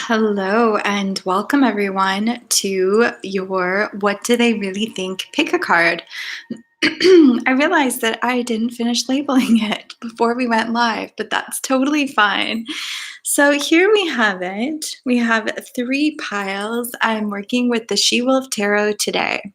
Hello and welcome everyone to your What Do They Really Think Pick a Card. I realized that I didn't finish labeling it before we went live, but that's totally fine. So here we have it. We have 3 piles. I'm working with the She-Wolf Tarot today.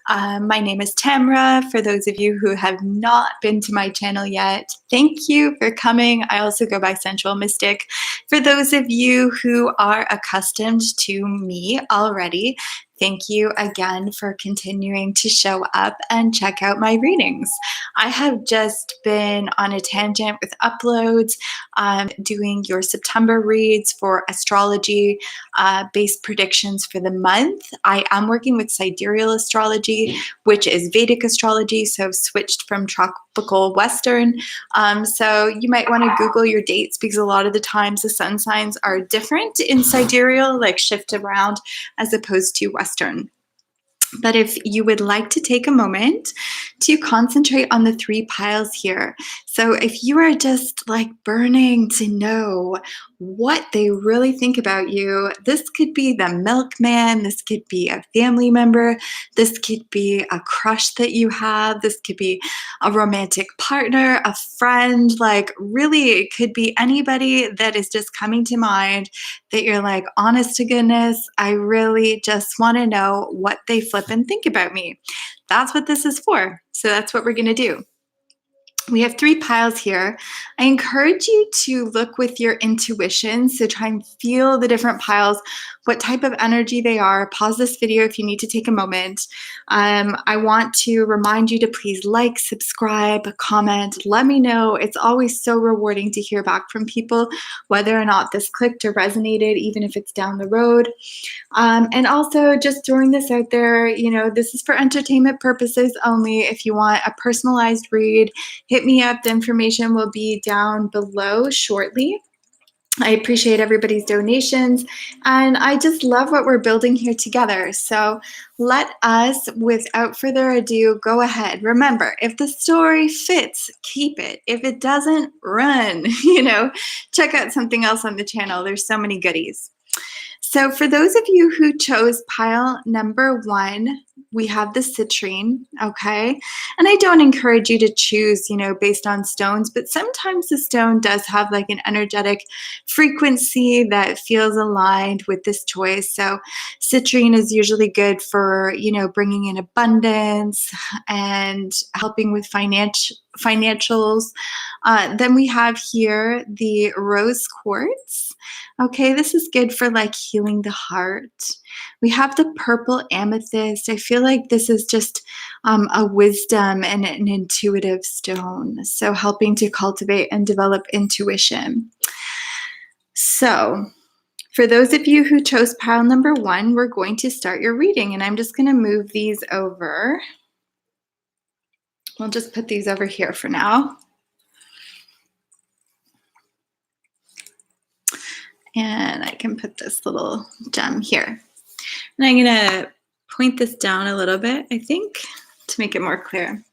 My name is Tamra. For those of you who have not been to my channel yet, thank you for coming. I also go by Sensual Mystic. For those of you who are accustomed to me already, thank you again for continuing to show up and check out my readings. I have just been on a tangent with uploads, doing your September reads for astrology based predictions for the month. I am working with sidereal astrology, which is Vedic astrology, so I've switched from tropical Western. So you might want to Google your dates because a lot of the times the sun signs are different in sidereal, like shift around, as opposed to Western. But if you would like to take a moment to concentrate on the 3 piles here. So if you are just like burning to know what they really think about you, this could be the milkman, this could be a family member, this could be a crush that you have, this could be a romantic partner, a friend, like really it could be anybody that is just coming to mind that you're like, honest to goodness, I really just want to know what they flip and think about me. That's what this is for. So that's what we're going to do. We have 3 piles here. I encourage you to look with your intuition. So try and feel the different piles, what type of energy they are. Pause this video if you need to take a moment. I want to remind you to please like, subscribe, comment, let me know. It's always so rewarding to hear back from people, whether or not this clicked or resonated, even if it's down the road. And also just throwing this out there, you know, this is for entertainment purposes only. If you want a personalized read, hit me up. The information will be down below shortly. I appreciate everybody's donations, and I just love what we're building here together. So let us, without further ado, go ahead. Remember, if the story fits, keep it. If it doesn't, run. You know, check out something else on the channel. There's so many goodies. So for those of you who chose pile number 1, we have the citrine, okay? And I don't encourage you to choose, you know, based on stones, but sometimes the stone does have like an energetic frequency that feels aligned with this choice. So citrine is usually good for, you know, bringing in abundance and helping with financials. Then we have here the rose quartz. Okay, this is good for like healing the heart. We have the purple amethyst. I feel like this is just a wisdom and an intuitive stone. So helping to cultivate and develop intuition. So for those of you who chose pile number 1, we're going to start your reading, and I'm just going to move these over. We'll just put these over here for now. And I can put this little gem here. And I'm going to point this down a little bit, I think, to make it more clear.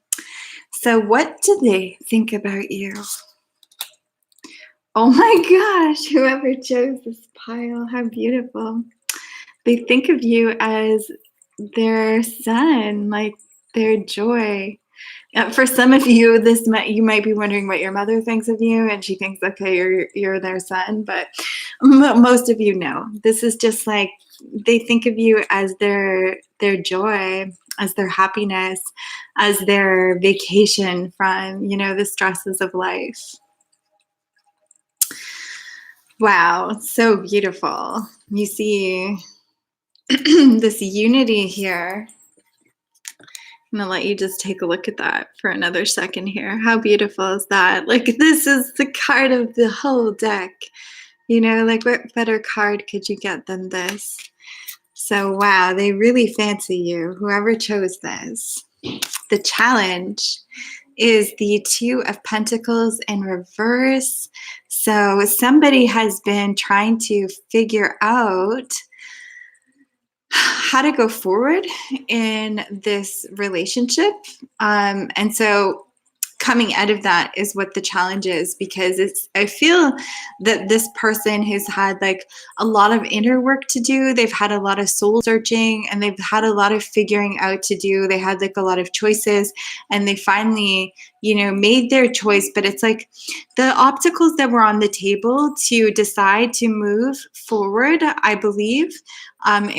So what do they think about you? Oh my gosh, whoever chose this pile, how beautiful. They think of you as their sun, like their joy. For some of you, you might be wondering what your mother thinks of you, and she thinks, okay, you're their son, but most of you know. This is just like they think of you as their joy, as their happiness, as their vacation from, you know, the stresses of life. Wow, so beautiful. You see this unity here. I'm gonna let you just take a look at that for another second here. How beautiful is that? Like, this is the card of the whole deck. You know, like what better card could you get than this? So wow, they really fancy you, whoever chose this. The challenge is the 2 of Pentacles in reverse. So somebody has been trying to figure out how to go forward in this relationship. And so coming out of that is what the challenge is, because I feel that this person who's had like a lot of inner work to do, they've had a lot of soul searching, and they've had a lot of figuring out to do. They had like a lot of choices, and they finally, made their choice. But it's like the obstacles that were on the table to decide to move forward, I believe,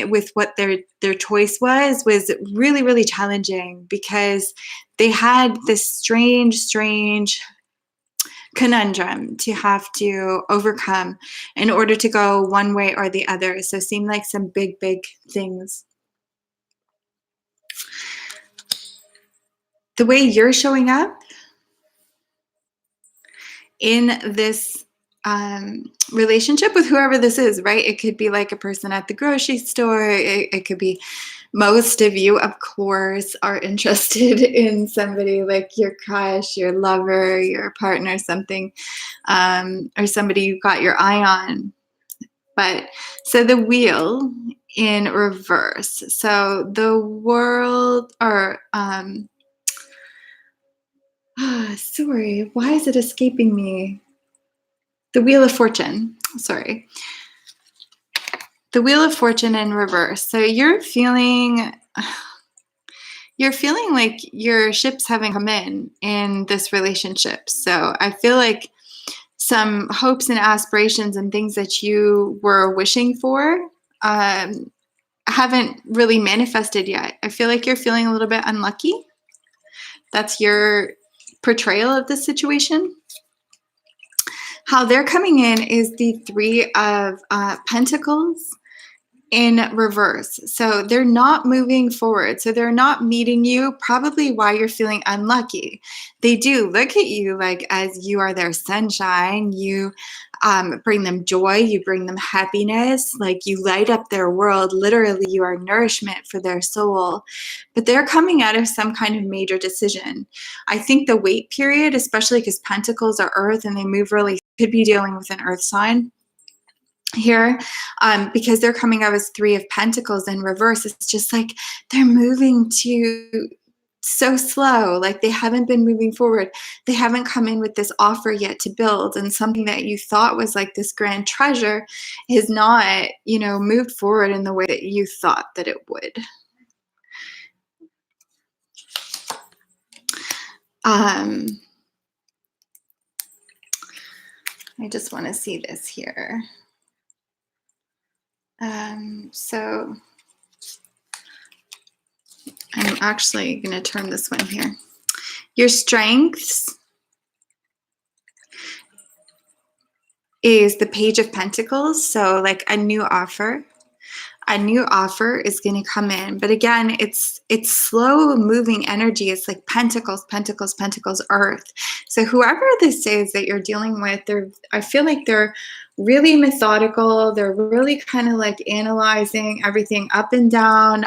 with what their choice was really, really challenging, because they had this strange conundrum to have to overcome in order to go one way or the other. So it seemed like some big things. The way you're showing up in this relationship with whoever this is, right? It could be like a person at the grocery store. It could be, most of you, of course, are interested in somebody like your crush, your lover, your partner, something, or somebody you got your eye on. But so the wheel in reverse. So the world, or sorry, why is it escaping me? The Wheel of Fortune. Sorry. The Wheel of Fortune in reverse. So you're feeling like your ships haven't come in this relationship. So I feel like some hopes and aspirations and things that you were wishing for haven't really manifested yet. I feel like you're feeling a little bit unlucky. That's your portrayal of the situation. How they're coming in is the Three of Pentacles in reverse. So they're not moving forward. So they're not meeting you, probably why you're feeling unlucky. They do look at you like as you are their sunshine. You bring them joy. You bring them happiness. Like you light up their world. Literally, you are nourishment for their soul. But they're coming out of some kind of major decision. I think the wait period, especially because Pentacles are earth and they move really, could be dealing with an earth sign here, because they're coming out as Three of Pentacles in reverse. It's just like they're moving so slow, like they haven't been moving forward. They haven't come in with this offer yet to build, and something that you thought was like this grand treasure is not, moved forward in the way that you thought that it would. I just want to see this here. So I'm actually going to turn this one here. Your strengths is the Page of Pentacles. So like a new offer is going to come in. But again, it's slow moving energy. It's like Pentacles, earth. So whoever this is that you're dealing with, I feel like they're really methodical. They're really kind of like analyzing everything up and down,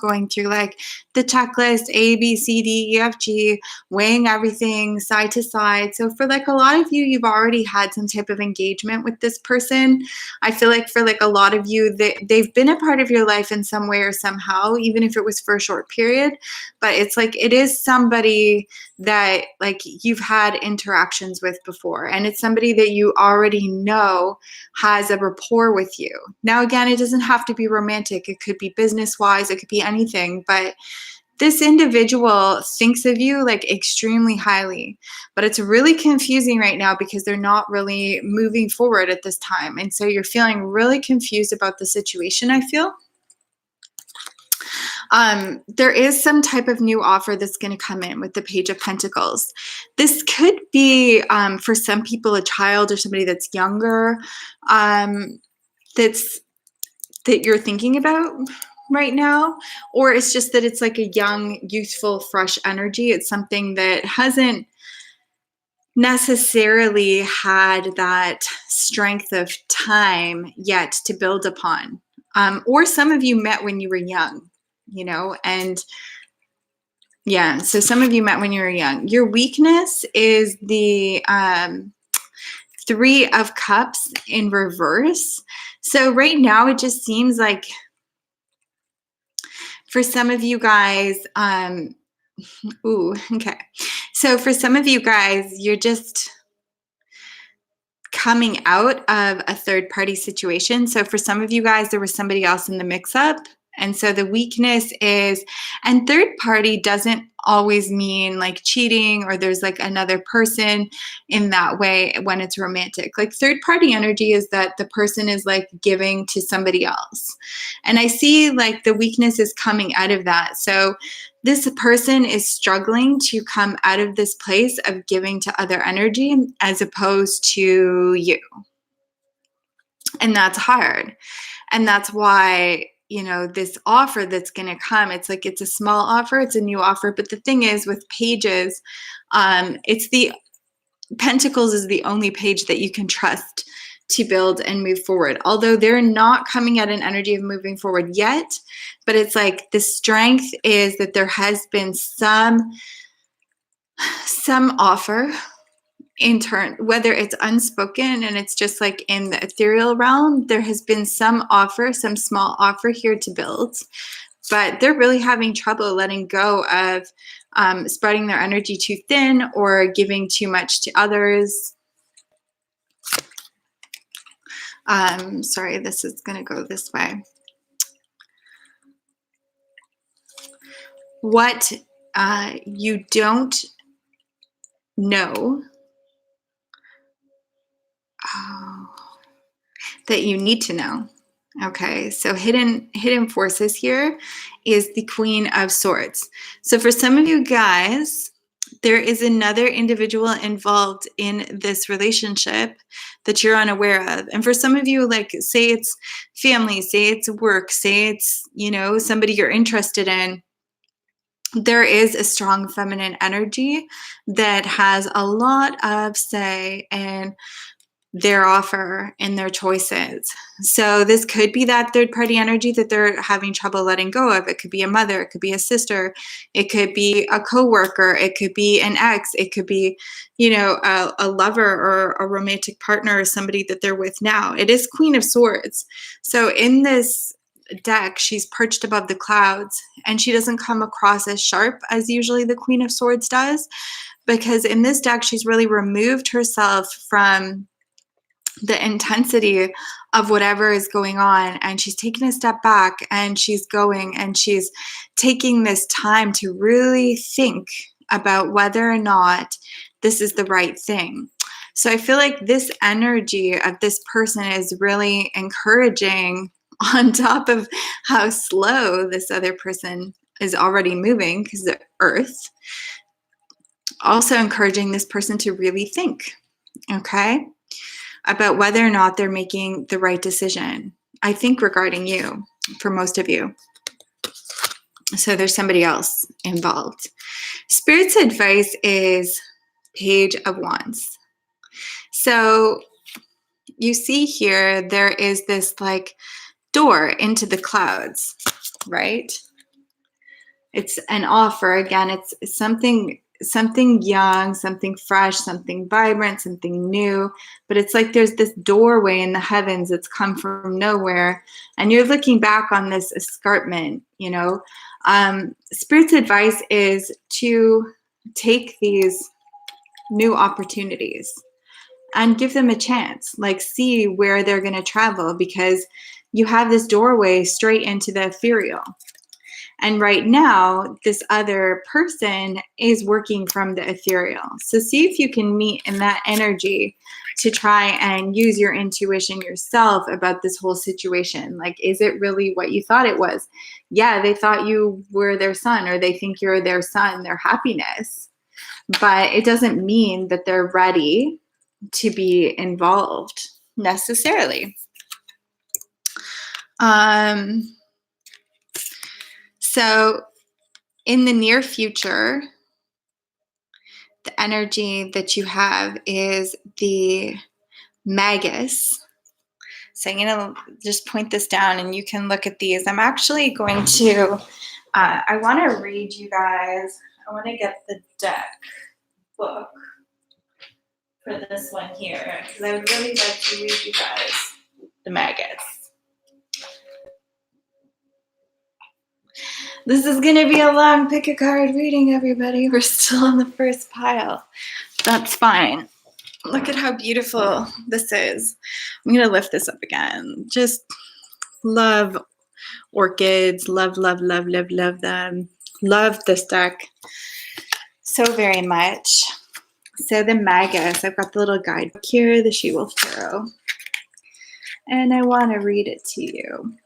going through like the checklist, A, B, C, D, E, F, G, weighing everything side to side. So for like a lot of you, you've already had some type of engagement with this person. I feel like for like a lot of you, they've been a part of your life in some way or somehow, even if it was for a short period. But it's like it is somebody that like you've had interactions with before, and it's somebody that you already know has a rapport with you. Now again, it doesn't have to be romantic. It could be business wise, it could be anything, but this individual thinks of you like extremely highly. But it's really confusing right now because they're not really moving forward at this time, and so you're feeling really confused about the situation, I feel. There is some type of new offer that's going to come in with the Page of Pentacles. This could be, for some people, a child or somebody that's younger, that you're thinking about right now, or it's just that it's like a young, youthful, fresh energy. It's something that hasn't necessarily had that strength of time yet to build upon. Or some of you met when you were young. And yeah, so some of you met when you were young. Your weakness is the Three of Cups in reverse. So right now it just seems like for some of you guys, Ooh, okay. So for some of you guys, you're just coming out of a third party situation. So for some of you guys, there was somebody else in the mix up. And so the weakness is, and third party doesn't always mean like cheating or there's like another person in that way when it's romantic. Like third party energy is that the person is like giving to somebody else. And I see like the weakness is coming out of that. So this person is struggling to come out of this place of giving to other energy as opposed to you. And that's hard. And that's why, you know, this offer that's going to come, it's like it's a small offer, it's a new offer. But the thing is with pages, it's the Pentacles is the only page that you can trust to build and move forward. Although they're not coming at an energy of moving forward yet, but it's like the strength is that there has been some offer in turn, whether it's unspoken and it's just like in the ethereal realm, there has been some offer, some small offer here to build, but they're really having trouble letting go of spreading their energy too thin or giving too much to others. Sorry, this is going to go this way. What you don't know that you need to know. Okay, so hidden forces here is the Queen of Swords. So for some of you guys, there is another individual involved in this relationship that you're unaware of. And for some of you, like say it's family, say it's work, say it's, you know, somebody you're interested in, there is a strong feminine energy that has a lot of say in their offer and their choices. So this could be that third party energy that they're having trouble letting go of. It could be a mother, it could be a sister, it could be a coworker, it could be an ex, it could be, you know, a lover or a romantic partner or somebody that they're with now. It is Queen of Swords. So in this deck, she's perched above the clouds and she doesn't come across as sharp as usually the Queen of Swords does, because in this deck, she's really removed herself from the intensity of whatever is going on, and she's taking a step back and she's going and she's taking this time to really think about whether or not this is the right thing. So I feel like this energy of this person is really encouraging, on top of how slow this other person is already moving because the earth, also encouraging this person to really think, okay, about whether or not they're making the right decision. I think regarding you, for most of you. So there's somebody else involved. Spirit's advice is Page of Wands. So you see here, there is this like door into the clouds, right? It's an offer. Again, it's something young, something fresh, something vibrant, something new, but it's like there's this doorway in the heavens that's come from nowhere, and you're looking back on this escarpment, you know. Spirit's advice is to take these new opportunities and give them a chance, like see where they're going to travel, because you have this doorway straight into the ethereal. And right now, this other person is working from the ethereal. So see if you can meet in that energy to try and use your intuition yourself about this whole situation. Like, is it really what you thought it was? Yeah, they thought you were their sun, or they think you're their sun, their happiness. But it doesn't mean that they're ready to be involved necessarily. So in the near future, the energy that you have is the Magus. So I'm going to just point this down and you can look at these. I'm actually going to, I want to read you guys, I want to get the deck book for this one here, because I would really like to read you guys the Magus. This is going to be a long pick a card reading, everybody. We're still on the first pile. That's fine. Look at how beautiful this is. I'm going to lift this up again. Just love orchids. Love, love, love, love, love them. Love this deck so very much. So the Magus, I've got the little guidebook here, the She-Wolf Tarot. And I want to read it to you.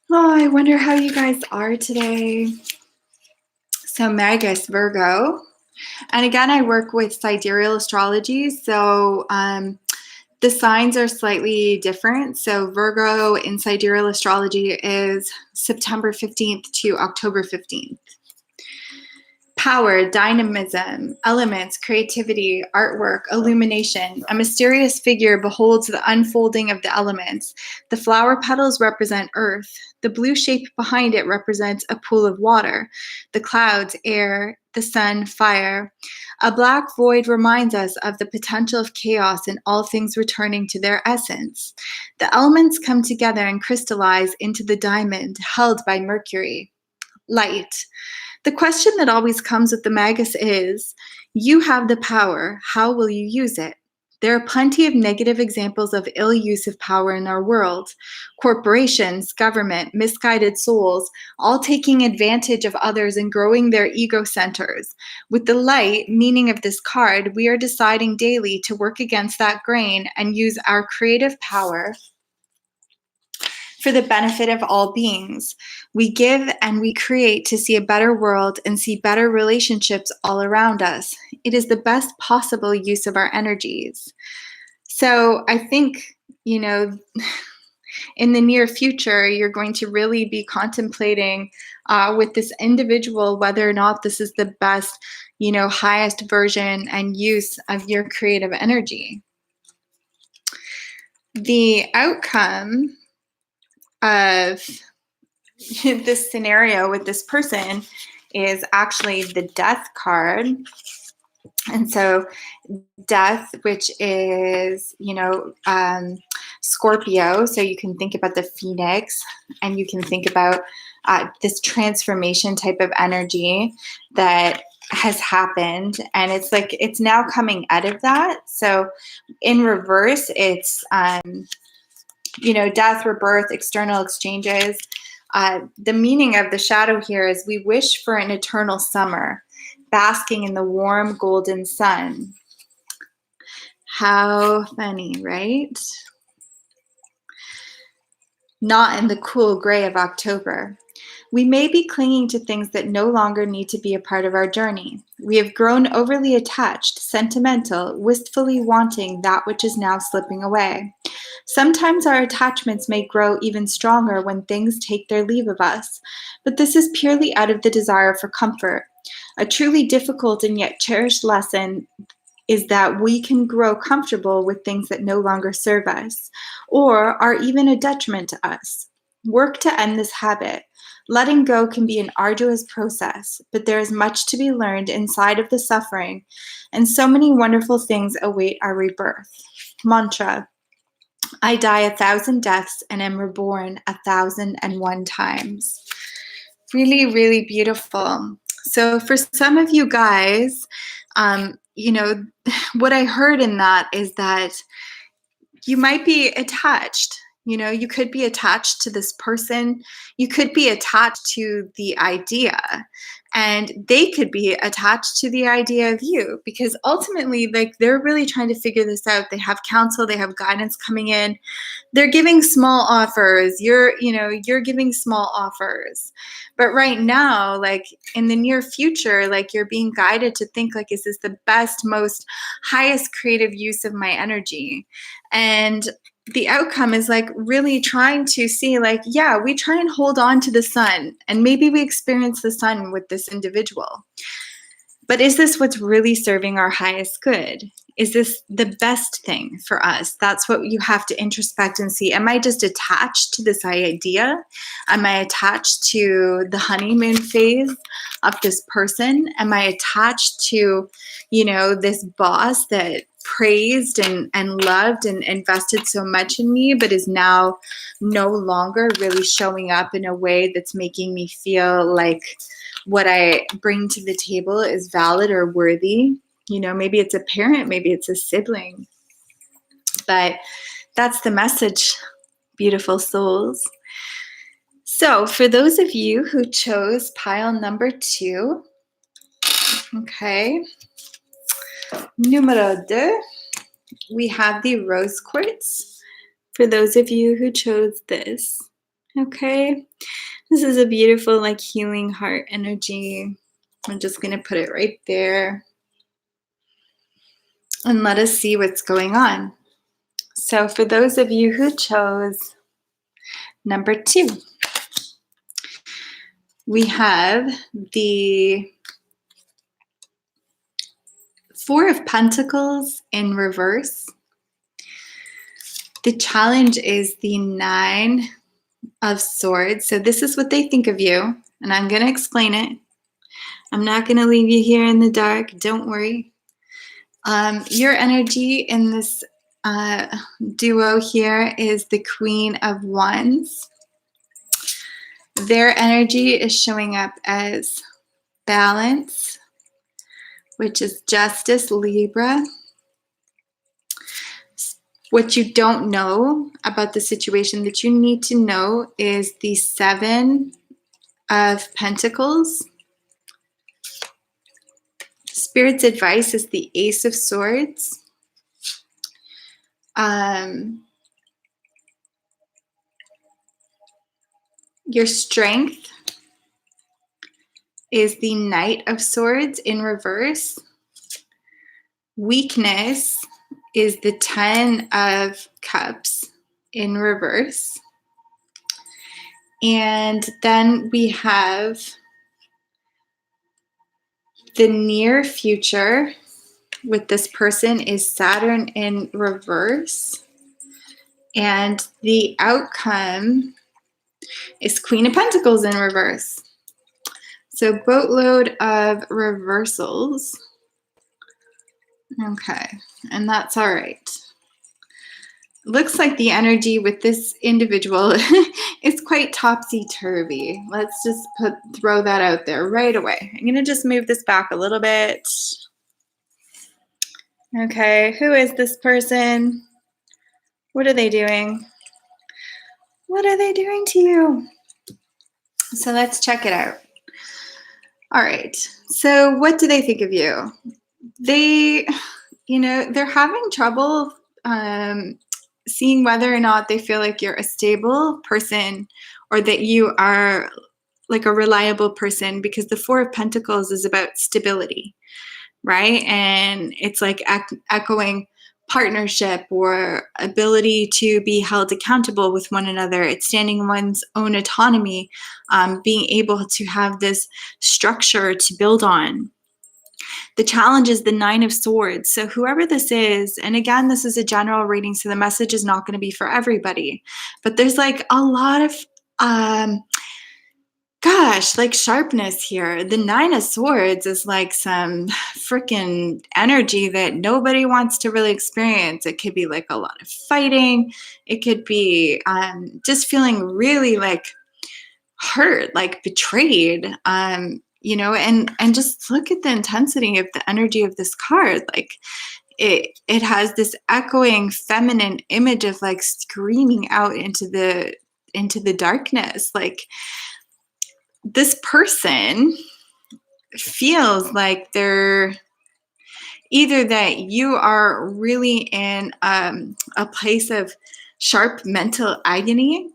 Oh, I wonder how you guys are today. So Magus, Virgo. And again, I work with sidereal astrology, so the signs are slightly different. So Virgo in sidereal astrology is September 15th to October 15th. Power, dynamism, elements, creativity, artwork, illumination. A mysterious figure beholds the unfolding of the elements. The flower petals represent earth. The blue shape behind it represents a pool of water. The clouds, air, the sun, fire. A black void reminds us of the potential of chaos and all things returning to their essence. The elements come together and crystallize into the diamond held by Mercury. Light. The question that always comes with the Magus is, you have the power, how will you use it? There are plenty of negative examples of ill use of power in our world. Corporations, government, misguided souls, all taking advantage of others and growing their ego centers. With the light, meaning of this card, we are deciding daily to work against that grain and use our creative power for the benefit of all beings. We give and we create to see a better world and see better relationships all around us. It is the best possible use of our energies. So I think, in the near future, you're going to really be contemplating with this individual whether or not this is the best, highest version and use of your creative energy. The outcome of this scenario with this person is actually the Death card. And so Death, which is, Scorpio, so you can think about the phoenix and you can think about this transformation type of energy that has happened, and it's like it's now coming out of that. So in reverse, it's death, rebirth, external exchanges. The meaning of the shadow here is we wish for an eternal summer, basking in the warm golden sun. How funny, right? Not in the cool gray of October. We may be clinging to things that no longer need to be a part of our journey. We have grown overly attached, sentimental, wistfully wanting that which is now slipping away. Sometimes our attachments may grow even stronger when things take their leave of us, but this is purely out of the desire for comfort. A truly difficult and yet cherished lesson is that we can grow comfortable with things that no longer serve us, or are even a detriment to us. Work to end this habit. Letting go can be an arduous process, but there is much to be learned inside of the suffering, and so many wonderful things await our rebirth. Mantra: I die 1,000 deaths and am reborn 1,001 times. Really, really beautiful. So for some of you guys, what I heard in that is that you might be attached. You could be attached to this person. You could be attached to the idea, and they could be attached to the idea of you, because ultimately, they're really trying to figure this out. They have counsel, they have guidance coming in. They're giving small offers. You're giving small offers. But right now, in the near future, you're being guided to think is this the best, most highest creative use of my energy? And the outcome is really trying to see we try and hold on to the sun, and maybe we experience the sun with this individual. But is this what's really serving our highest good? Is this the best thing for us? That's what you have to introspect and see. Am I just attached to this idea? Am I attached to the honeymoon phase of this person? Am I attached to, this boss that praised and loved and invested so much in me, but is now no longer really showing up in a way that's making me feel like what I bring to the table is valid or worthy. You know, maybe it's a parent, maybe it's a sibling, but that's the message, beautiful souls. So for those of you who chose pile number 2, okay, numero 2, we have the rose quartz. For those of you who chose this, okay, this is a beautiful, like, healing heart energy. I'm just going to put it right there and let us see what's going on. So for those of you who chose number 2, we have the 4 of Pentacles in reverse. The challenge is the 9 of Swords. So this is what they think of you, and I'm going to explain it. I'm not going to leave you here in the dark. Don't worry. Your energy in this duo here is the Queen of Wands. Their energy is showing up as balance, which is Justice, Libra. What you don't know about the situation that you need to know is the 7 of Pentacles. Spirit's advice is the Ace of Swords. Your strength is the Knight of Swords in reverse. Weakness is the 10 of Cups in reverse. And then we have the near future with this person is Saturn in reverse. And the outcome is Queen of Pentacles in reverse. So boatload of reversals. Okay, and that's all right. Looks like the energy with this individual is quite topsy-turvy. Let's just throw that out there right away. I'm going to just move this back a little bit. Okay, who is this person? What are they doing? What are they doing to you? So let's check it out. All right, so what do they think of you? They, they're having trouble seeing whether or not they feel like you're a stable person or that you are like a reliable person, because the 4 of Pentacles is about stability, right? And it's like echoing partnership or ability to be held accountable with one another. It's standing in one's own autonomy, being able to have this structure to build on. The challenge is the 9 of Swords. So whoever this is, and again, this is a general reading, so the message is not going to be for everybody, but there's like a lot of, like sharpness here. The 9 of Swords is like some freaking energy that nobody wants to really experience. It could be like a lot of fighting. It could be just feeling really like hurt, like betrayed, and just look at the intensity of the energy of this card. Like it has this echoing feminine image of like screaming out into the darkness. Like this person feels like they're either that you are really in a place of sharp mental agony,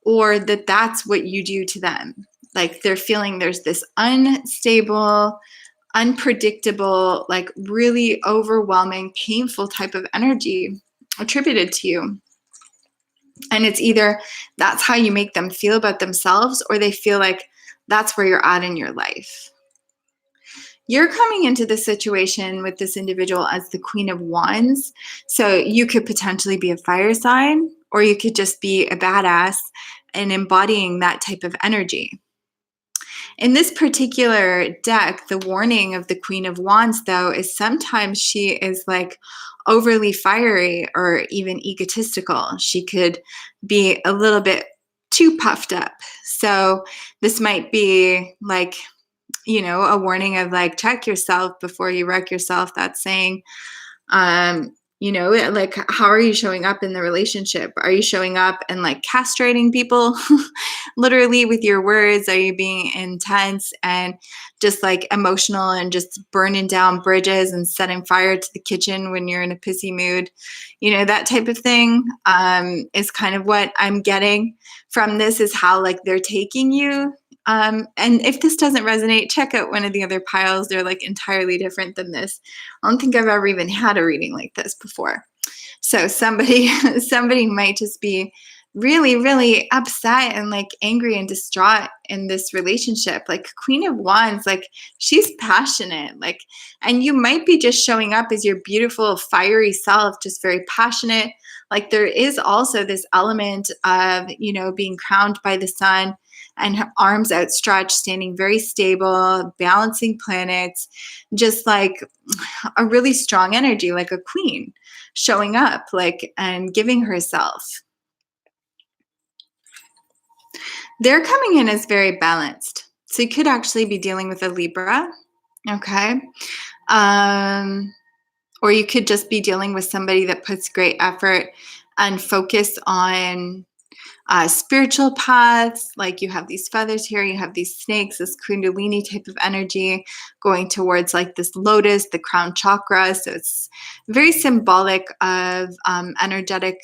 or that that's what you do to them. Like they're feeling there's this unstable, unpredictable, like really overwhelming, painful type of energy attributed to you. And it's either that's how you make them feel about themselves, or they feel like that's where you're at in your life. You're coming into this situation with this individual as the Queen of Wands. So you could potentially be a fire sign, or you could just be a badass and embodying that type of energy. In this particular deck, the warning of the Queen of Wands, though, is sometimes she is like overly fiery or even egotistical. She could be a little bit too puffed up. So this might be like, a warning of like, check yourself before you wreck yourself. That's saying, like, how are you showing up in the relationship? Are you showing up and like castrating people literally with your words? Are you being intense and just like emotional and just burning down bridges and setting fire to the kitchen when you're in a pissy mood? That type of thing is kind of what I'm getting from this, is how like they're taking you. And if this doesn't resonate, check out one of the other piles. They're like entirely different than this. I don't think I've ever even had a reading like this before. So somebody might just be really, really upset and like angry and distraught in this relationship. Like Queen of Wands, like she's passionate, like, and you might be just showing up as your beautiful, fiery self, just very passionate. Like there is also this element of, being crowned by the sun and arms outstretched, standing very stable, balancing planets, just like a really strong energy, like a queen showing up, like, and giving herself. They're coming in as very balanced. So you could actually be dealing with a Libra, okay? Or you could just be dealing with somebody that puts great effort and focus on spiritual paths. Like you have these feathers here, you have these snakes, this kundalini type of energy going towards like this lotus, the crown chakra. So it's very symbolic of energetic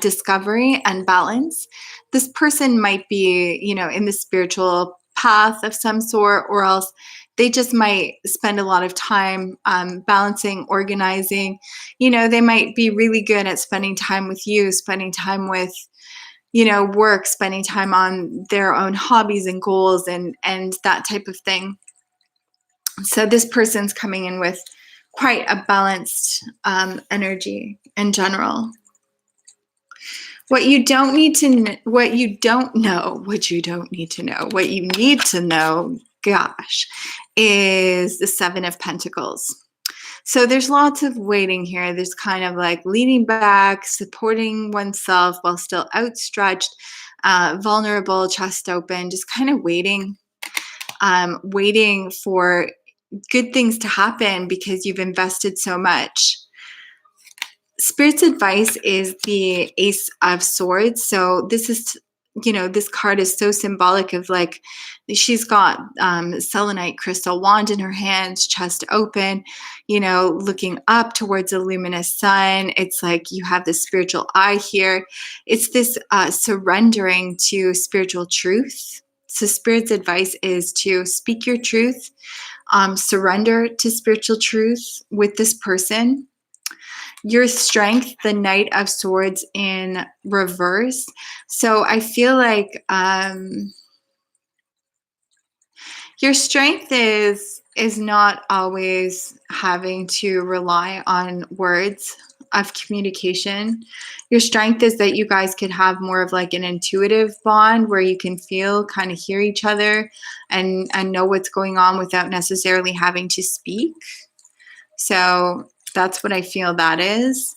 discovery and balance. This person might be, in the spiritual path of some sort, or else they just might spend a lot of time balancing, organizing. They might be really good at spending time with you, spending time with work, spending time on their own hobbies and goals and that type of thing. So this person's coming in with quite a balanced energy in general. What you need to know, gosh, is the Seven of Pentacles. So there's lots of waiting here. There's kind of like leaning back, supporting oneself while still outstretched, vulnerable, chest open, just kind of waiting for good things to happen because you've invested so much. Spirit's advice is the Ace of Swords. So this is, this card is so symbolic of like, she's got selenite crystal wand in her hands, chest open, looking up towards a luminous sun. It's like you have this spiritual eye here. It's this surrendering to spiritual truth. So Spirit's advice is to speak your truth, surrender to spiritual truth with this person. Your Strength, the Knight of Swords in reverse. So I feel like your strength is not always having to rely on words of communication. Your strength is that you guys could have more of like an intuitive bond where you can kind of hear each other and know what's going on without necessarily having to speak. So that's what I feel that is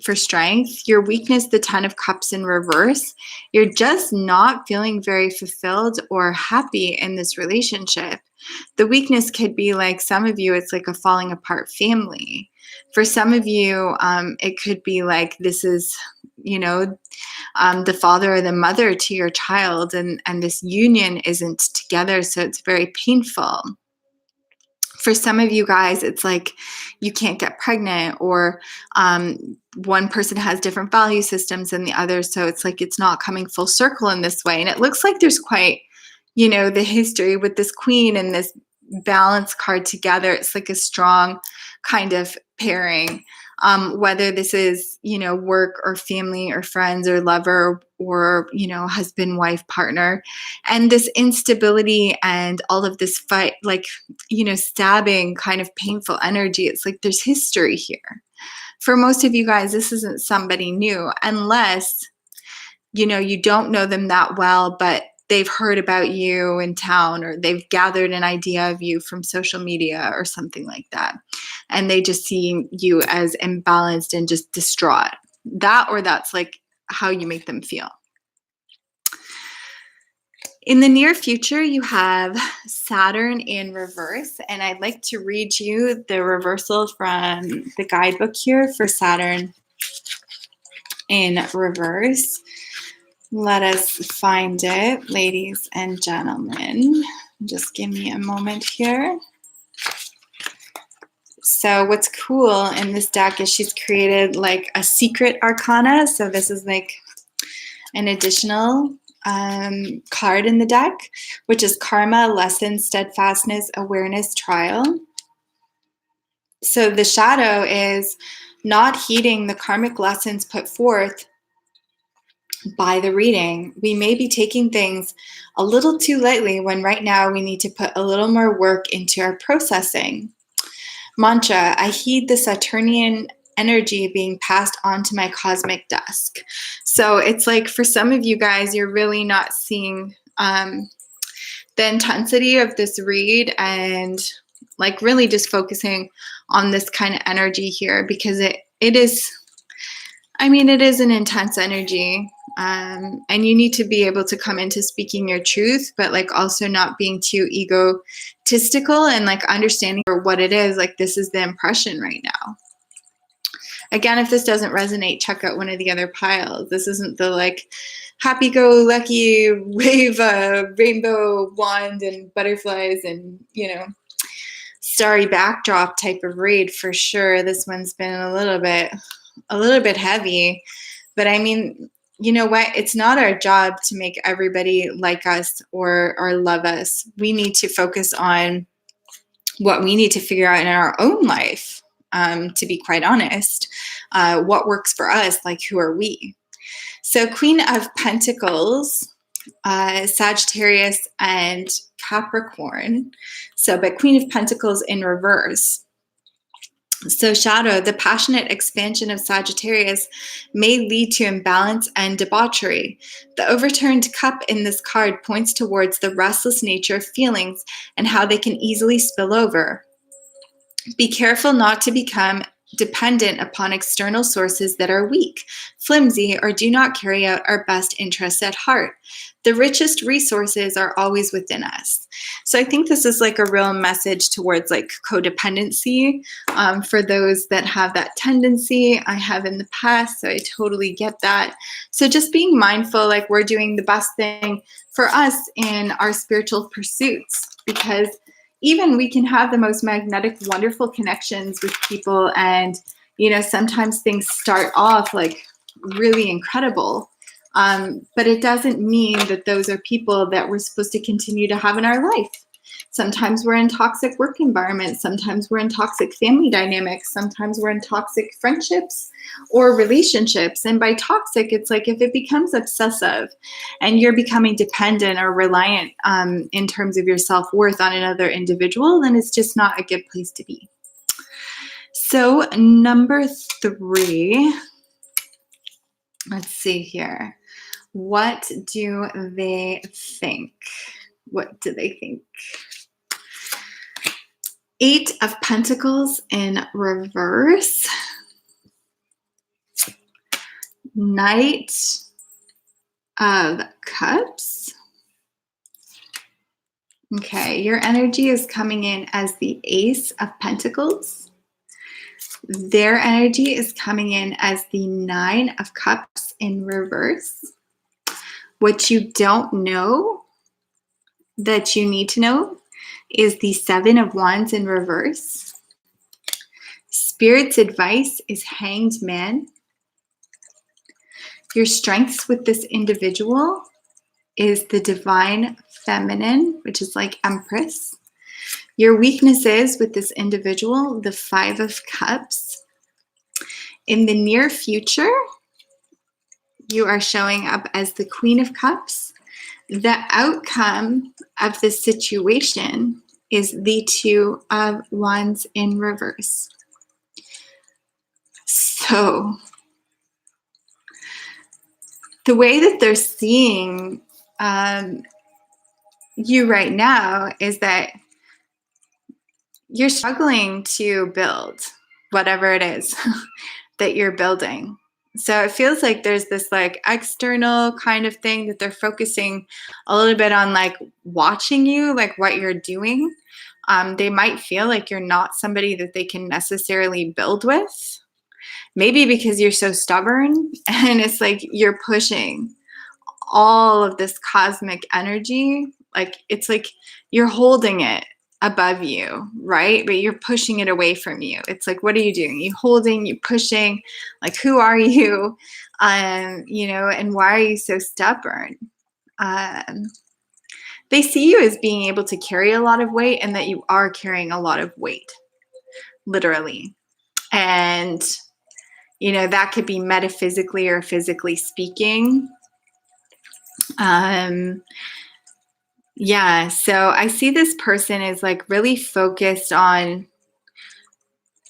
for strength. Your weakness, the Ten of Cups in reverse. You're just not feeling very fulfilled or happy in this relationship. The weakness could be like, some of you, it's like a falling apart family. For some of you, it could be like this is, the father or the mother to your child, and this union isn't together, so it's very painful. For some of you guys, it's like you can't get pregnant, or one person has different value systems than the other. So it's like it's not coming full circle in this way. And it looks like there's quite, the history with this queen and this balance card together. It's like a strong kind of pairing. Whether this is, work or family or friends or lover or, husband, wife, partner. And this instability and all of this fight, like, stabbing kind of painful energy. It's like there's history here. For most of you guys, this isn't somebody new, unless, you don't know them that well, but they've heard about you in town, or they've gathered an idea of you from social media or something like that. And they just see you as imbalanced and just distraught. That, or that's like how you make them feel. In the near future, you have Saturn in reverse, and I'd like to read you the reversal from the guidebook here for Saturn in reverse. Let us find it, ladies and gentlemen. Just give me a moment here. So what's cool in this deck is she's created like a secret arcana. So this is like an additional card in the deck, which is Karma, Lesson, Steadfastness, Awareness, Trial. So the shadow is not heeding the karmic lessons put forth by the reading. We may be taking things a little too lightly when right now we need to put a little more work into our processing. Mantra, I heed the Saturnian energy being passed on to my cosmic desk. So it's like for some of you guys, you're really not seeing the intensity of this read, and like really just focusing on this kind of energy here, because it is, I mean, it is an intense energy, and you need to be able to come into speaking your truth, but like also not being too egotistical, and like understanding what it is. Like this is the impression right now. Again, if this doesn't resonate, check out one of the other piles. This isn't the like happy-go-lucky wave a rainbow wand and butterflies and, you know, starry backdrop type of read for sure. This one's been a little bit heavy, but I mean, you know what? It's not our job to make everybody like us or love us. We need to focus on what we need to figure out in our own life. To be quite honest, what works for us, like who are we? So Queen of Pentacles, Sagittarius and Capricorn. So, but Queen of Pentacles in reverse. So shadow, the passionate expansion of Sagittarius may lead to imbalance and debauchery. The overturned cup in this card points towards the restless nature of feelings and how they can easily spill over. Be careful not to become dependent upon external sources that are weak, flimsy, or do not carry out our best interests at heart. The richest resources are always within us. So I think this is like a real message towards like codependency for those that have that tendency. I have in the past, so I totally get that. So just being mindful, like we're doing the best thing for us in our spiritual pursuits, because even we can have the most magnetic, wonderful connections with people. And, you know, sometimes things start off like really incredible. But it doesn't mean that those are people that we're supposed to continue to have in our life. Sometimes we're in toxic work environments. Sometimes we're in toxic family dynamics. Sometimes we're in toxic friendships or relationships. And by toxic, it's like if it becomes obsessive and you're becoming dependent or reliant in terms of your self-worth on another individual, then it's just not a good place to be. So number 3, let's see here. What do they think? What do they think? 8 of Pentacles in reverse. Knight of Cups. Okay, your energy is coming in as the Ace of Pentacles. Their energy is coming in as the 9 of Cups in reverse. What you don't know that you need to know is the 7 of Wands in reverse. Spirit's advice is Hanged Man. Your strengths with this individual is the Divine Feminine, which is like Empress. Your weaknesses with this individual, the 5 of Cups. In the near future, you are showing up as the Queen of Cups. The outcome of this situation is the 2 of Wands in reverse. So the way that they're seeing you right now is that you're struggling to build whatever it is that you're building. So it feels like there's this like external kind of thing that they're focusing a little bit on, like watching you, like what you're doing. They might feel like you're not somebody that they can necessarily build with. Maybe because you're so stubborn and it's like you're pushing all of this cosmic energy. Like it's like you're holding it above you, right? But you're pushing it away from you. It's like, what are you doing? You holding, you pushing, like who are you? You know, and why are you so stubborn? They see you as being able to carry a lot of weight, and that you are carrying a lot of weight, literally. And, you know, that could be metaphysically or physically speaking. Yeah, so I see this person is like really focused on,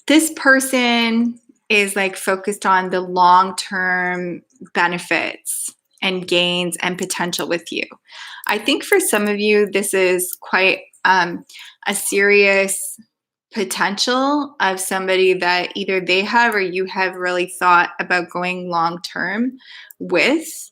this person is like focused on the long-term benefits and gains and potential with you. I think for some of you, this is quite a serious potential of somebody that either they have or you have really thought about going long-term with.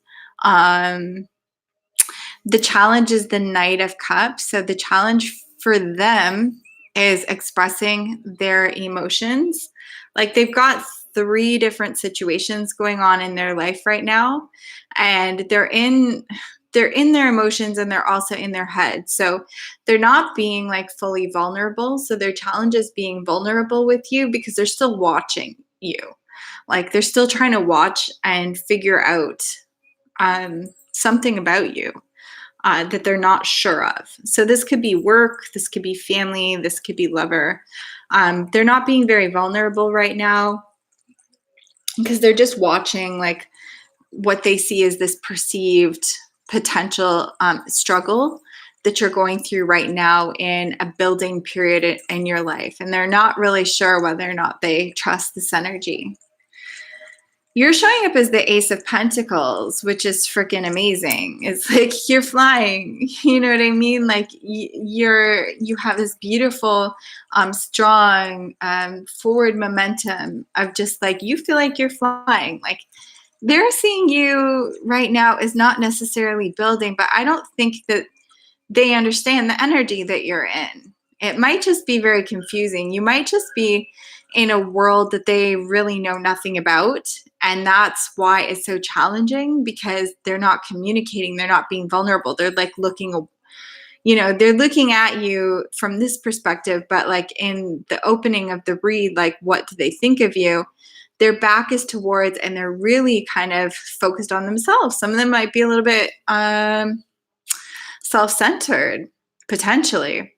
The challenge is the Knight of Cups. So the challenge for them is expressing their emotions. Like they've got 3 different situations going on in their life right now, and they're in their emotions, and they're also in their head. So they're not being like fully vulnerable. So their challenge is being vulnerable with you because they're still watching you. Like they're still trying to watch and figure out something about you. That they're not sure of. So this could be work, this could be family, this could be lover. They're not being very vulnerable right now because they're just watching like what they see as this perceived potential struggle that you're going through right now in a building period in your life. And they're not really sure whether or not they trust this energy. You're showing up as the Ace of Pentacles, which is freaking amazing. It's like you're flying, you know what I mean? Like you have this beautiful, strong, forward momentum of just like, you feel like you're flying. Like they're seeing you right now as not necessarily building, but I don't think that they understand the energy that you're in. It might just be very confusing. You might just be in a world that they really know nothing about. And that's why it's so challenging, because they're not communicating. They're not being vulnerable. They're like looking, you know, they're looking at you from this perspective, but like in the opening of the read, like what do they think of you? Their back is towards, and they're really kind of focused on themselves. Some of them might be a little bit self-centered, potentially.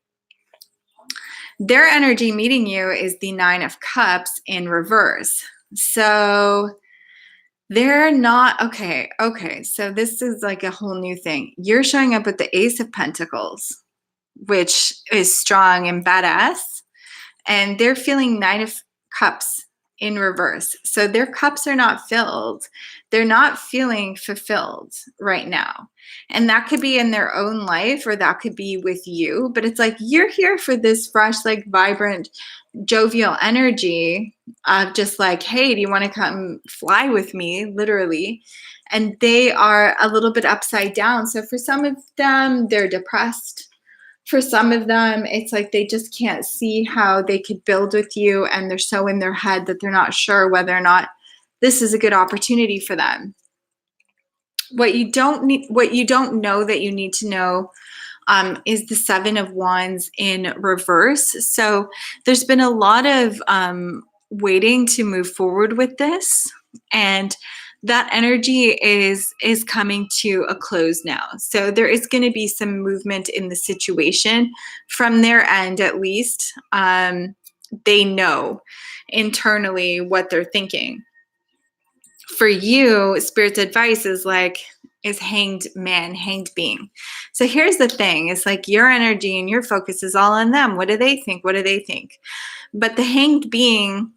Their energy meeting you is the 9 of Cups in reverse. So they're not, okay, so this is like a whole new thing. You're showing up with the Ace of Pentacles, which is strong and badass, and they're feeling 9 of Cups in reverse. So their cups are not filled. They're not feeling fulfilled right now. And that could be in their own life, or that could be with you. But it's like you're here for this fresh, like vibrant, jovial energy of just like, hey, do you want to come fly with me? Literally. And they are a little bit upside down. So for some of them, they're depressed. For some of them, it's like they just can't see how they could build with you, and they're so in their head that they're not sure whether or not this is a good opportunity for them. What you don't know that you need to know is the 7 of Wands in reverse. So there's been a lot of waiting to move forward with this, and that energy is coming to a close now. So there is going to be some movement in the situation from their end, at least. They know internally what they're thinking. For you, Spirit's advice is hanged man, hanged being. So here's the thing. It's like your energy and your focus is all on them. What do they think? What do they think? But the hanged being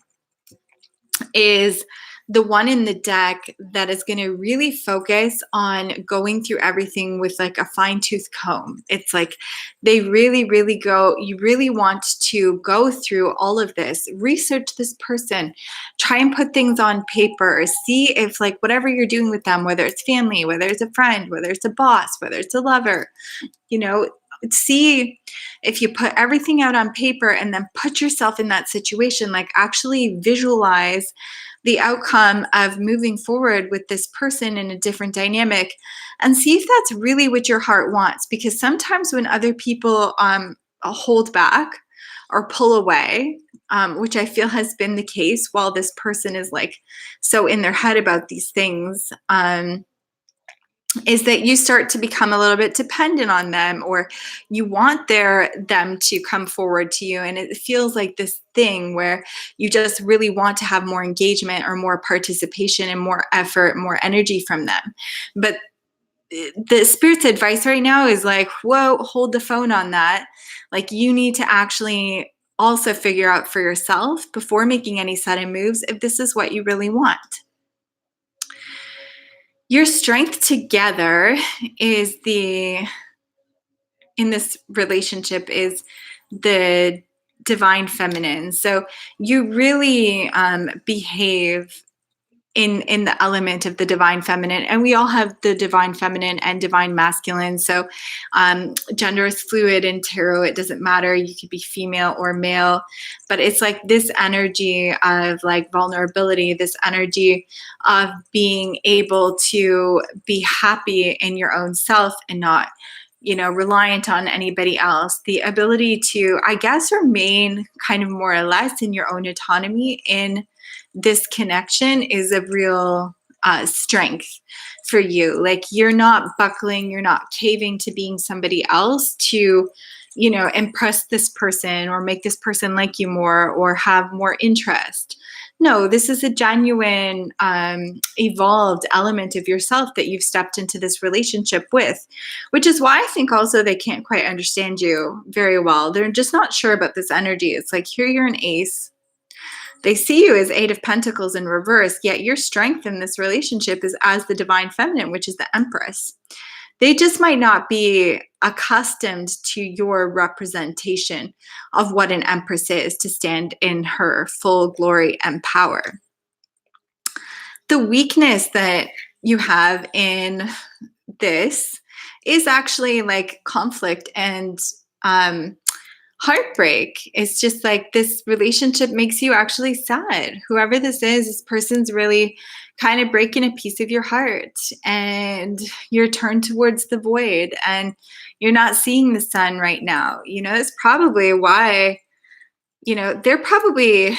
is the one in the deck that is going to really focus on going through everything with like a fine-tooth comb. It's like they really, really go, you really want to go through all of this, research this person, try and put things on paper, see if like whatever you're doing with them, whether it's family, whether it's a friend, whether it's a boss, whether it's a lover, you know, see if you put everything out on paper and then put yourself in that situation, like actually visualize the outcome of moving forward with this person in a different dynamic, and see if that's really what your heart wants. Because sometimes when other people hold back or pull away, which I feel has been the case while this person is like so in their head about these things, is that you start to become a little bit dependent on them, or you want them to come forward to you, and it feels like this thing where you just really want to have more engagement or more participation and more effort, more energy from them. But the spirit's advice right now is like, whoa, hold the phone on that. Like, you need to actually also figure out for yourself before making any sudden moves if this is what you really want. Your strength together is in this relationship is the divine feminine. So you really behave in the element of the divine feminine, and we all have the divine feminine and divine masculine. So gender is fluid in tarot. It doesn't matter. You could be female or male, but it's like this energy of like vulnerability, this energy of being able to be happy in your own self and not, you know, reliant on anybody else. The ability to, I guess, remain kind of more or less in your own autonomy in this connection is a real strength for you. Like, you're not buckling, you're not caving to being somebody else to, you know, impress this person or make this person like you more or have more interest. No, this is a genuine, evolved element of yourself that you've stepped into this relationship with, which is why I think also they can't quite understand you very well. They're just not sure about this energy. It's like, here you're an ace. They see you as Eight of Pentacles in reverse, yet your strength in this relationship is as the divine feminine, which is the Empress. They just might not be accustomed to your representation of what an Empress is, to stand in her full glory and power. The weakness that you have in this is actually like conflict and heartbreak. It's just like this relationship makes you actually sad. Whoever this person's really kind of breaking a piece of your heart, and you're turned towards the void and you're not seeing the sun right now. You know, it's probably why, you know, they're probably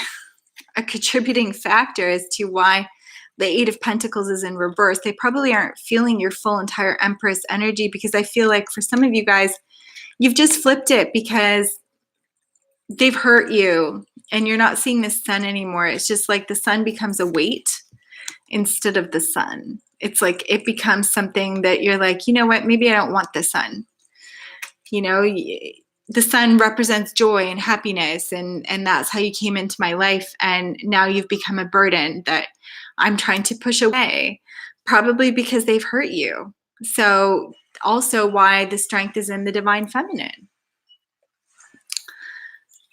a contributing factor as to why the Eight of Pentacles is in reverse. They probably aren't feeling your full entire Empress energy, because I feel like for some of you guys, you've just flipped it because they've hurt you and you're not seeing the sun anymore. It's just like the sun becomes a weight instead of the sun. It's like it becomes something that you're like, you know what, maybe I don't want the sun. You know, the sun represents joy and happiness, and that's how you came into my life, and now you've become a burden that I'm trying to push away, probably because they've hurt you. So also why the strength is in the divine feminine.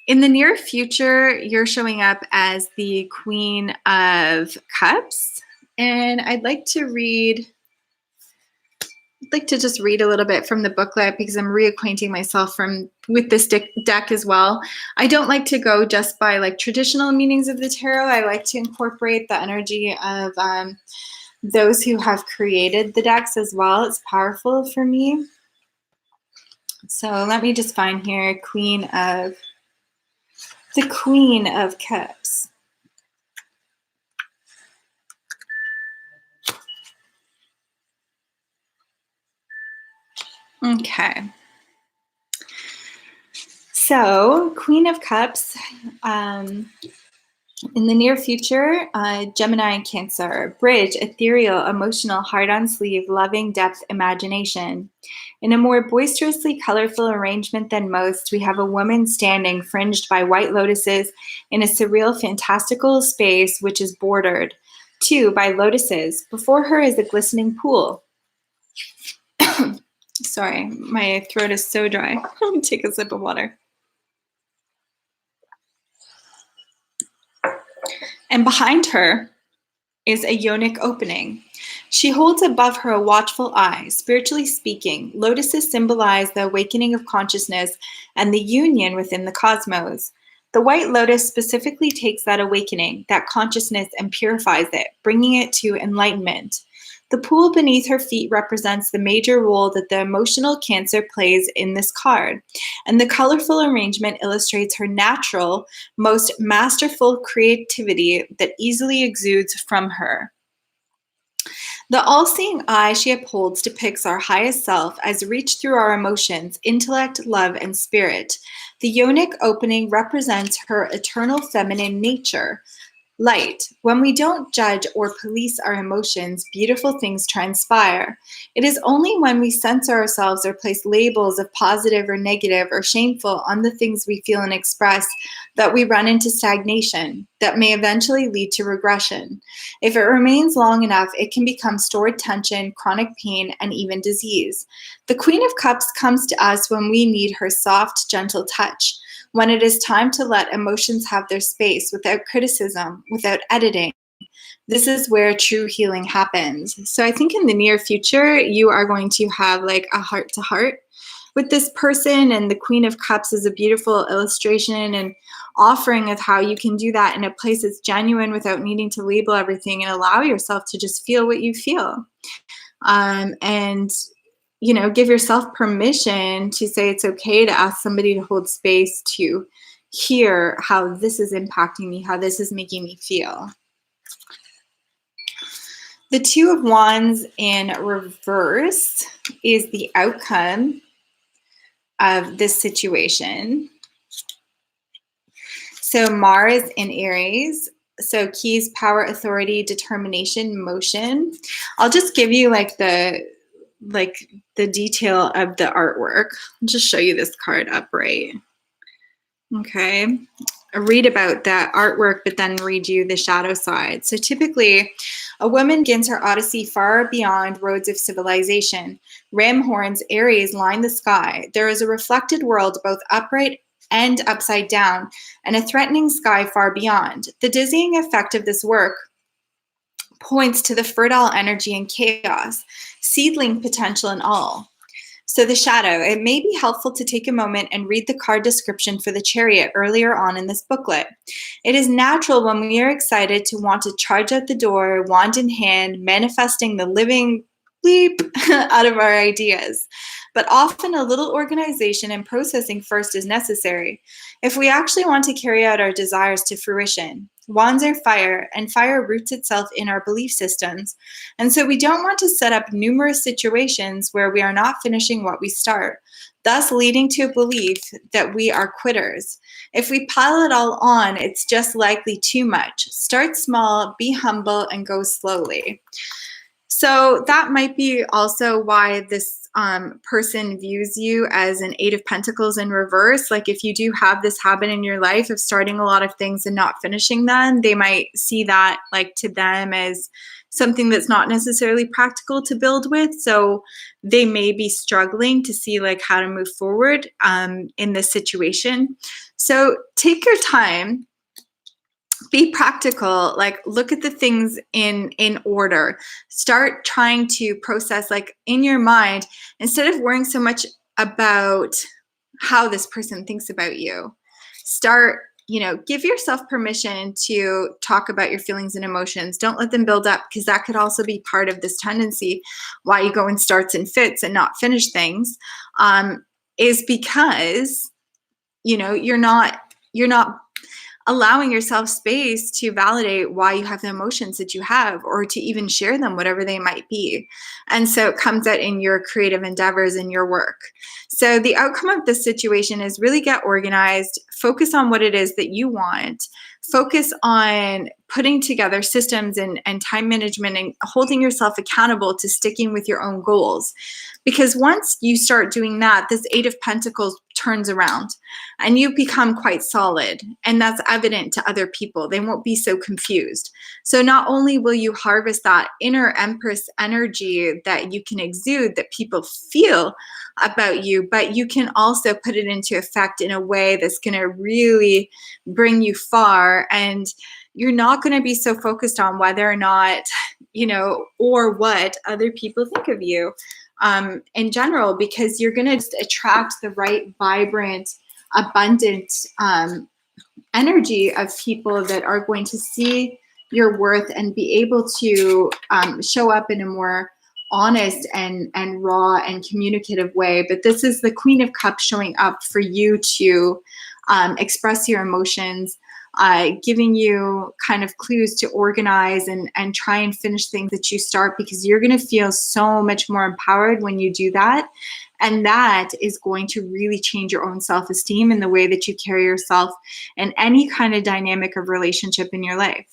In the near future, you're showing up as the Queen of Cups, and I'd like to just read a little bit from the booklet, because I'm reacquainting myself with this deck as well. I don't like to go just by like traditional meanings of the tarot. I like to incorporate the energy of those who have created the decks as well. It's powerful for me. So let me just find here the Queen of Cups. Okay. So, Queen of Cups, in the near future, Gemini and Cancer, bridge, ethereal, emotional, heart on sleeve, loving, depth, imagination. In a more boisterously colorful arrangement than most, we have a woman standing fringed by white lotuses in a surreal, fantastical space which is bordered 2 by Lotuses. Before her is a glistening pool. Sorry, my throat is so dry. Let me take a sip of water. And behind her is a yonic opening. She holds above her a watchful eye. Spiritually speaking, lotuses symbolize the awakening of consciousness and the union within the cosmos. The white lotus specifically takes that awakening, that consciousness, and purifies it, bringing it to enlightenment. The pool beneath her feet represents the major role that the emotional Cancer plays in this card, and the colorful arrangement illustrates her natural, most masterful creativity that easily exudes from her. The all-seeing eye she upholds depicts our highest self as reached through our emotions, intellect, love, and spirit. The yonic opening represents her eternal feminine nature. Light. When we don't judge or police our emotions, beautiful things transpire. It is only when we censor ourselves or place labels of positive or negative or shameful on the things we feel and express that we run into stagnation that may eventually lead to regression. If it remains long enough, it can become stored tension, chronic pain, and even disease. The Queen of Cups comes to us when we need her soft, gentle touch. When it is time to let emotions have their space without criticism, without editing. This is where true healing happens. So I think in the near future, you are going to have like a heart-to-heart with this person, and the Queen of Cups is a beautiful illustration and offering of how you can do that in a place that's genuine without needing to label everything, and allow yourself to just feel what you feel. And give yourself permission to say it's okay to ask somebody to hold space to hear how this is impacting me, how this is making me feel. The Two of Wands in reverse is the outcome of this situation. So Mars in Aries. So keys, power, authority, determination, motion. I'll just give you the detail of the artwork. I'll just show you this card upright. Okay. I read about that artwork, but then read you the shadow side. So typically, a woman begins her odyssey far beyond roads of civilization. Ram horns, Aries, line the sky. There is a reflected world, both upright and upside down, and a threatening sky far beyond. The dizzying effect of this work points to the fertile energy and chaos, seedling potential and all. So the shadow, it may be helpful to take a moment and read the card description for the Chariot earlier on in this booklet. It is natural when we are excited to want to charge out the door, wand in hand, manifesting the living bleep out of our ideas. But often a little organization and processing first is necessary if we actually want to carry out our desires to fruition. Wands are fire, and fire roots itself in our belief systems. And so we don't want to set up numerous situations where we are not finishing what we start, thus leading to a belief that we are quitters. If we pile it all on, it's just likely too much. Start small, be humble, and go slowly. So that might be also why this person views you as an Eight of Pentacles in reverse. Like if you do have this habit in your life of starting a lot of things and not finishing them, they might see that like to them as something that's not necessarily practical to build with. So they may be struggling to see like how to move forward in this situation. So take your time. Be practical, like look at the things in order. Start trying to process like in your mind, instead of worrying so much about how this person thinks about you. Start, give yourself permission to talk about your feelings and emotions. Don't let them build up, because that could also be part of this tendency why you go in starts and fits and not finish things, is because, you're not allowing yourself space to validate why you have the emotions that you have, or to even share them, whatever they might be. And so it comes out in your creative endeavors and your work. So the outcome of this situation is really get organized, focus on what it is that you want, focus on putting together systems and time management and holding yourself accountable to sticking with your own goals. Because once you start doing that, this Eight of Pentacles turns around and you become quite solid. And that's evident to other people. They won't be so confused. So not only will you harvest that inner Empress energy that you can exude, that people feel about you, but you can also put it into effect in a way that's going to really bring you far. And you're not going to be so focused on whether or not, or what other people think of you in general, because you're going to attract the right, vibrant, abundant energy of people that are going to see your worth and be able to show up in a more honest and raw and communicative way. But this is the Queen of Cups showing up for you to express your emotions, giving you kind of clues to organize and try and finish things that you start, because you're going to feel so much more empowered when you do that. And that is going to really change your own self-esteem and the way that you carry yourself in any kind of dynamic of relationship in your life.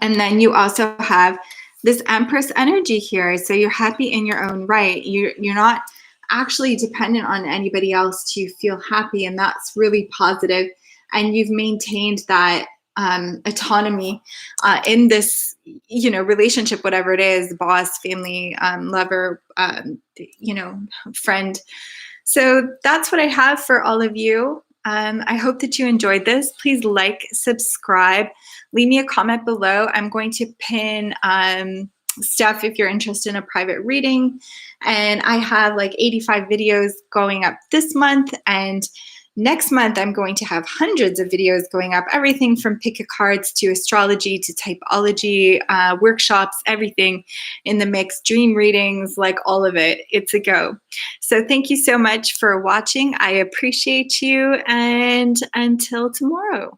And then you also have this Empress energy here. So you're happy in your own right. You're not actually dependent on anybody else to feel happy. And that's really positive. And you've maintained that autonomy in this, relationship, whatever it is, boss, family, lover, friend. So that's what I have for all of you. I hope that you enjoyed this. Please like, subscribe, leave me a comment below. I'm going to pin stuff if you're interested in a private reading. And I have like 85 videos going up this month. And next month, I'm going to have hundreds of videos going up, everything from pick-a-cards to astrology to typology, workshops, everything in the mix, dream readings, like all of it. It's a go. So thank you so much for watching. I appreciate you, and until tomorrow.